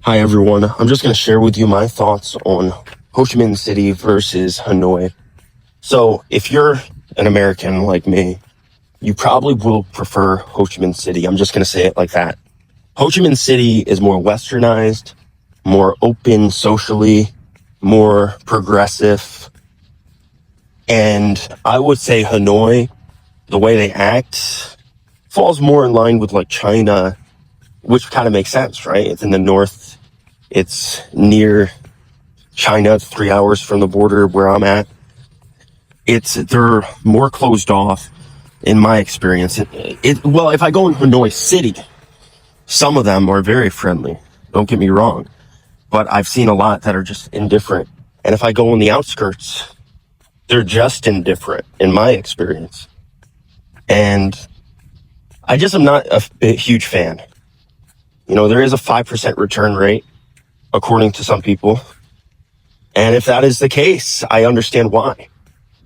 Hi everyone, I'm just going to share with you my thoughts on Ho Chi Minh City versus Hanoi. So if you're an American like me, you probably will prefer Ho Chi Minh City. I'm just going to say it like that. Ho Chi Minh City is more westernized, more open socially, more progressive. And I would say Hanoi, the way they act, falls more in line with like China, which kind of makes sense, right? It's in the north. It's near China. It's 3 hours from the border where I'm at. They're more closed off in my experience. Well, if I go in Hanoi City, some of them are very friendly. Don't get me wrong, but I've seen a lot that are just indifferent. And if I go on the outskirts, they're just indifferent in my experience. And I just am not a huge fan. You know, there is a 5% return rate, according to some people. And if that is the case, I understand why.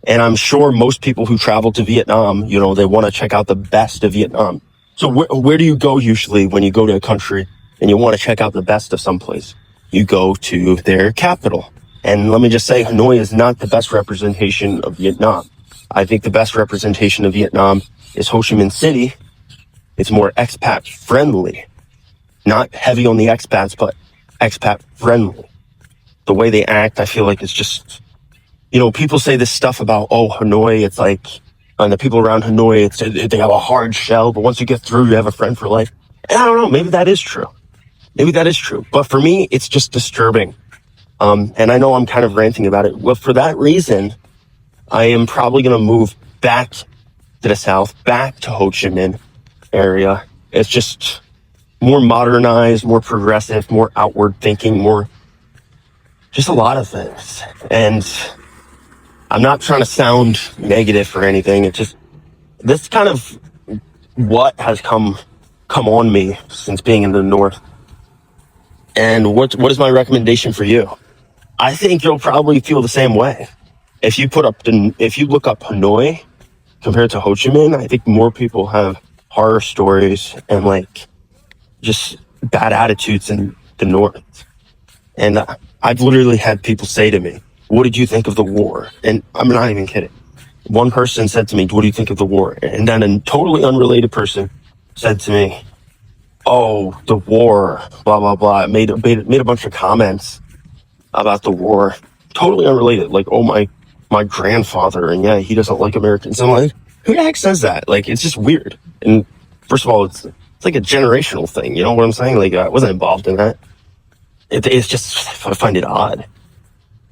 And I'm sure most people who travel to Vietnam, you know, they want to check out the best of Vietnam. So where do you go usually when you go to a country and you want to check out the best of someplace? You go to their capital. And let me just say, Hanoi is not the best representation of Vietnam. I think the best representation of Vietnam is Ho Chi Minh City. It's more expat friendly, not heavy on the expats, but expat friendly. The way they act, I feel like it's just, you know, people say this stuff about, oh, Hanoi, it's like, and the people around Hanoi, they have a hard shell, but once you get through, you have a friend for life. And I don't know, maybe that is true. Maybe that is true. But for me, it's just disturbing. And I know I'm kind of ranting about it. Well, for that reason, I am probably going to move back to the south, back to Ho Chi Minh area. It's just more modernized, more progressive, more outward thinking, more, just a lot of things. And I'm not trying to sound negative or anything. It's just, this kind of what has come on me since being in the north. And what is my recommendation for you? I think you'll probably feel the same way. If you look up Hanoi compared to Ho Chi Minh, I think more people have horror stories and like just bad attitudes in the north. And I've literally had people say to me, what did you think of the war? And I'm not even kidding. One person said to me, what do you think of the war? And then a totally unrelated person said to me, oh, the war, blah, blah, blah. Made a bunch of comments about the war, totally unrelated. Like, oh, my grandfather, and yeah, he doesn't like Americans. I'm like, who the heck says that? Like, it's just weird. And first of all, it's like a generational thing. You know what I'm saying? Like, I wasn't involved in that. It's just, I find it odd.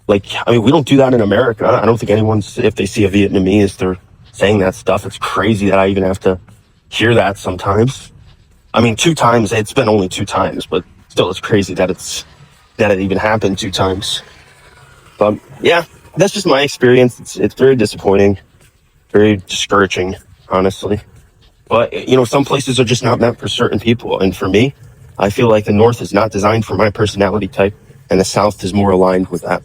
Like, I mean, we don't do that in America. I don't think if they see a Vietnamese, they're saying that stuff. It's crazy that I even have to hear that sometimes. I mean, 2 times, it's been only 2 times, but still it's crazy that it even happened 2 times. But yeah, that's just my experience. It's very disappointing, very discouraging, honestly. But, you know, some places are just not meant for certain people. And for me, I feel like the North is not designed for my personality type, and the South is more aligned with that.